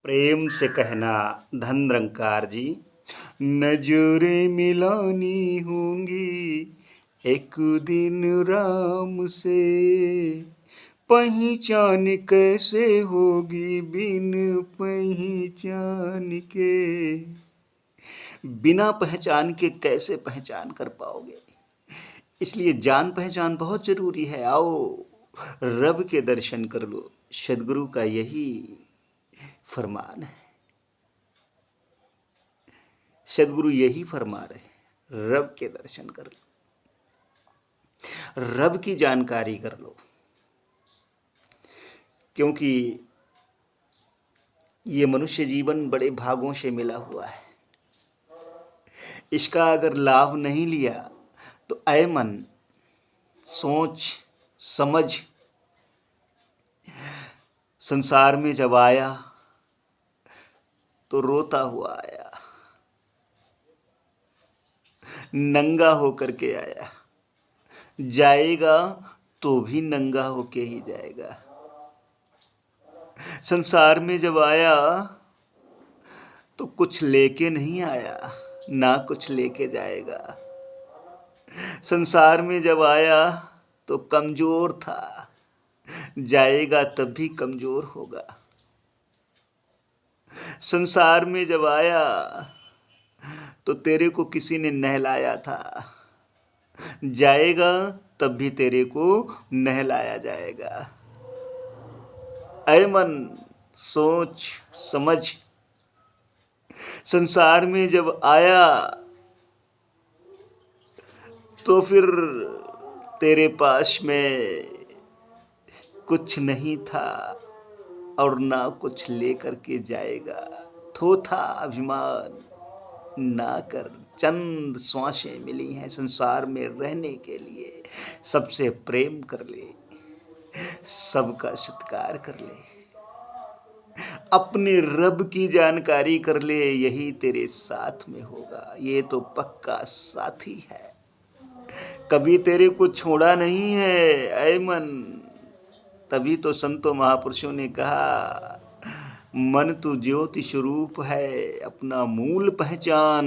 प्रेम से कहना धन निरंकार जी। नजरें मिलानी होंगी एक दिन राम से, पहचान कैसे होगी बिन पहचान के। बिना पहचान के कैसे पहचान कर पाओगे, इसलिए जान पहचान बहुत जरूरी है। आओ रब के दर्शन कर लो, सदगुरु का यही फरमान है। सदगुरु यही फरमा रहे, रब के दर्शन कर लो, रब की जानकारी कर लो, क्योंकि ये मनुष्य जीवन बड़े भागों से मिला हुआ है। इसका अगर लाभ नहीं लिया तो ऐ मन सोच समझ, संसार में जब आया तो रोता हुआ आया, नंगा होकर के आया, जाएगा तो भी नंगा होके ही जाएगा। संसार में जब आया तो कुछ लेके नहीं आया, ना कुछ लेके जाएगा। संसार में जब आया तो कमजोर था, जाएगा तब भी कमजोर होगा। संसार में जब आया तो तेरे को किसी ने नहलाया था, जाएगा तब भी तेरे को नहलाया जाएगा। ऐ मन सोच समझ, संसार में जब आया तो फिर तेरे पास में कुछ नहीं था और ना कुछ लेकर के जाएगा। थोथा अभिमान ना कर, चंद श्वासें मिली हैं संसार में रहने के लिए। सबसे प्रेम कर ले, सबका सत्कार कर ले, अपने रब की जानकारी कर ले, यही तेरे साथ में होगा। ये तो पक्का साथी है, कभी तेरे को छोड़ा नहीं है ऐ मन। तभी तो संतों महापुरुषों ने कहा, मन तू ज्योति स्वरूप है, अपना मूल पहचान,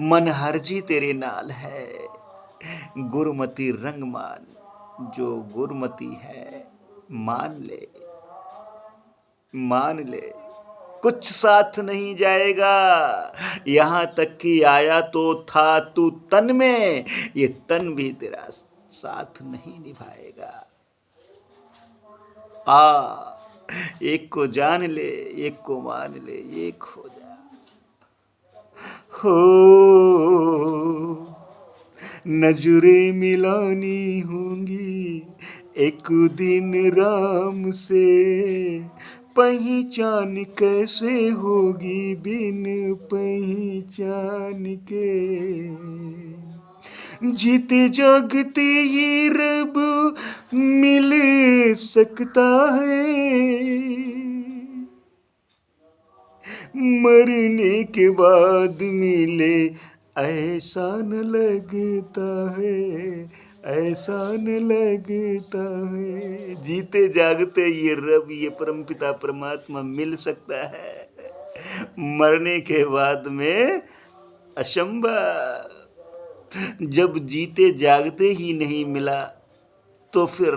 मन हरजी तेरे नाल है। गुरमति रंग मान, जो गुरमति है मान ले, मान ले। कुछ साथ नहीं जाएगा, यहाँ तक कि आया तो था तू तन में, ये तन भी तेरा साथ नहीं निभाएगा। एक को जान ले, एक को मान ले, एक हो जा। हो नजरें मिलानी होंगी एक दिन राम से, पहचान कैसे होगी बिन पहचान के। जीते जागते ही रब मिल सकता है, मरने के बाद मिले ऐसा न लगता है, ऐसा न लगता है। जीते जागते ये रब, ये परमपिता परमात्मा मिल सकता है, मरने के बाद में असंभव। जब जीते जागते ही नहीं मिला तो फिर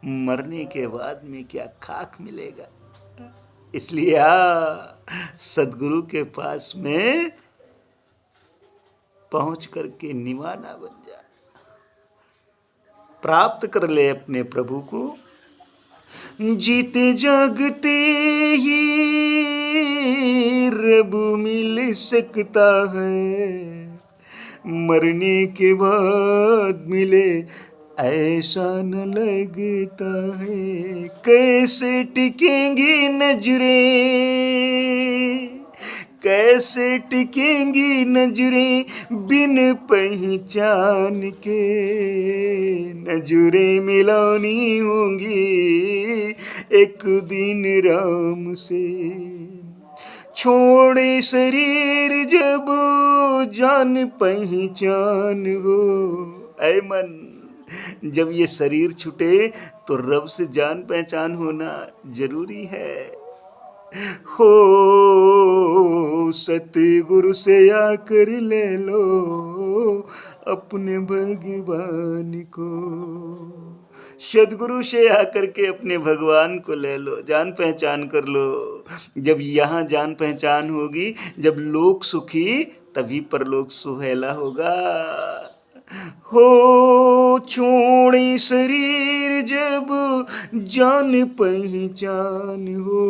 मरने के बाद में क्या खाक मिलेगा। इसलिए सदगुरु के पास में पहुंच करके निवाना बन जा, प्राप्त कर ले अपने प्रभु को। जीते जागते ही रब मिल सकता है, मरने के बाद मिले ऐसा न लगता है। कैसे टिकेंगी नजरें, कैसे टिकेंगी नजरें बिन पहचान के। नजरें मिलानी होंगी एक दिन राम से, छोड़े शरीर जब जान पहचान हो। ऐ मन जब ये शरीर छूटे तो रब से जान पहचान होना जरूरी है। हो सतगुरु से आकर ले लो अपने भगवान को। सदगुरु से आकर के अपने भगवान को ले लो, जान पहचान कर लो। जब यहाँ जान पहचान होगी, जब लोक सुखी तभी परलोक सुहेला होगा। हो छोड़े शरीर जब जान पहचान हो,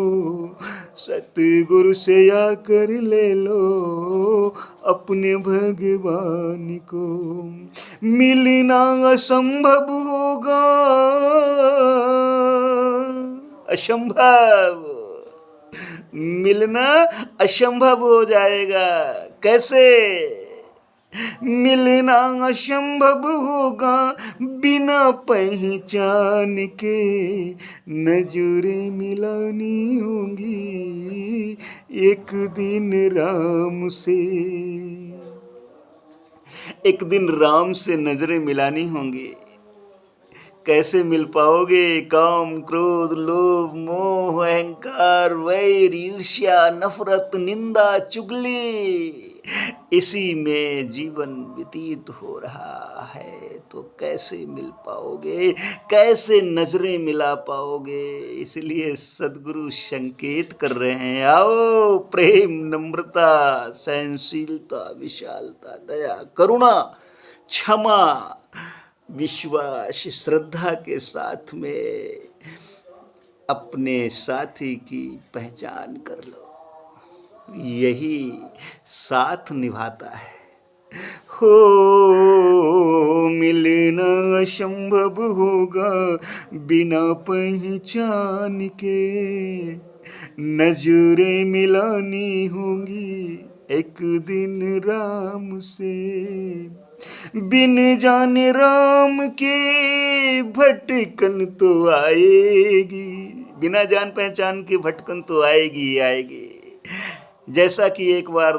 सतगुरु से आकर ले लो अपने भगवान को। मिलना असंभव होगा, असंभव, मिलना असंभव हो जाएगा। कैसे? मिलना असंभव होगा बिना पहचान के, नजरें मिलानी होंगी एक दिन राम से। एक दिन राम से नजरें मिलानी होंगी। कैसे मिल पाओगे? काम, क्रोध, लोभ, मोह, अहंकार, वैर, ईर्ष्या, नफरत, निंदा, चुगली, इसी में जीवन व्यतीत हो रहा है। तो कैसे मिल पाओगे? कैसे नजरें मिला पाओगे? इसलिए सदगुरु संकेत कर रहे हैं, आओ प्रेम, नम्रता, सहनशीलता, विशालता, दया, करुणा, क्षमा, विश्वास, श्रद्धा के साथ में अपने साथी की पहचान कर लो। यही साथ निभाता है। हो मिलना असंभव होगा बिना पहचान के, नजरें मिलानी होंगी एक दिन राम से। बिन जाने राम के भटकन तो आएगी, बिना जान पहचान के भटकन तो आएगी ही आएगी। जैसा कि एक बार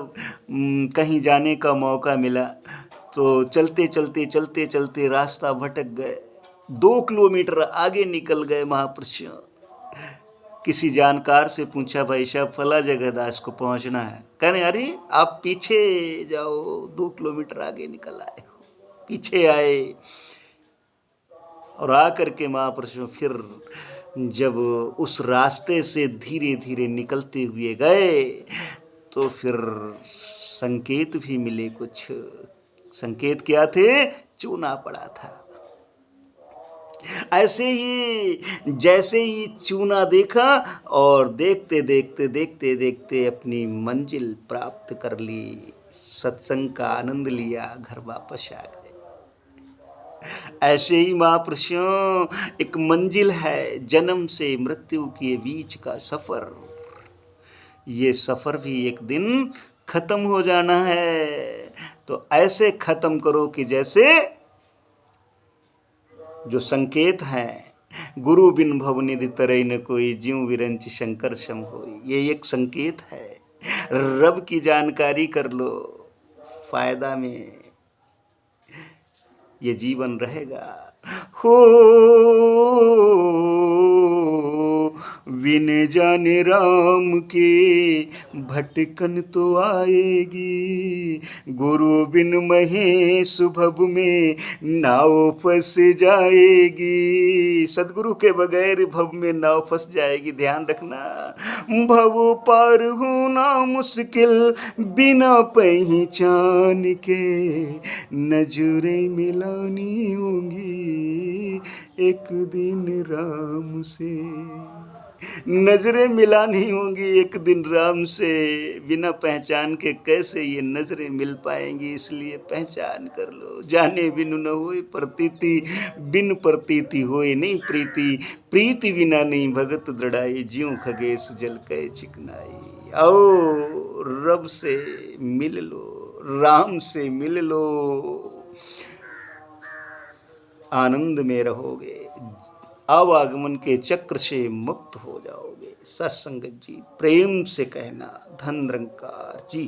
कहीं जाने का मौका मिला, तो चलते चलते चलते चलते रास्ता भटक गए। 2 किलोमीटर आगे निकल गए महापुरुष। किसी जानकार से पूछा, भाई साहब फला जगह दास को पहुंचना है। कहने अरे आप पीछे जाओ, 2 किलोमीटर आगे निकल आए हो। पीछे आए और आकर के महापुरुषों फिर जब उस रास्ते से धीरे धीरे निकलते हुए गए, तो फिर संकेत भी मिले। कुछ संकेत क्या थे? चूना पड़ा था। ऐसे ही जैसे ही चूना देखा और देखते देखते देखते देखते अपनी मंजिल प्राप्त कर ली, सत्संग का आनंद लिया, घर वापस आ गए। ऐसे ही महापुरुषों एक मंजिल है, जन्म से मृत्यु के बीच का सफर। ये सफर भी एक दिन खत्म हो जाना है। तो ऐसे खत्म करो कि जैसे जो संकेत हैं, गुरु बिन भवनिधि तरई न कोई, ज्यों विरंच शंकर सम होई। ये एक संकेत है। रब की जानकारी कर लो, फायदा में ये जीवन रहेगा। हो बिन जाने राम के भटकन तो आएगी, गुरु बिन महेश भव में नाव फंस जाएगी। सदगुरु के बगैर भव में नाव फंस जाएगी, ध्यान रखना। भव पार होना मुश्किल बिना पहचान के, नजरें मिलानी होंगी एक दिन राम से। नजरें मिलानी होंगी एक दिन राम से। बिना पहचान के कैसे ये नजरें मिल पाएंगी? इसलिए पहचान कर लो। जाने बिनु न होए प्रतीति, बिन प्रतीति होए नहीं प्रीति, प्रीति बिना नहीं भगत दृढ़ाई, ज्यों खगेश जल कै चिकनाई। आओ रब से मिल लो, राम से मिल लो, आनंद में रहोगे, आवागमन के चक्र से मुक्त हो जाओगे। सत्संगत जी प्रेम से कहना, धन निरंकार जी।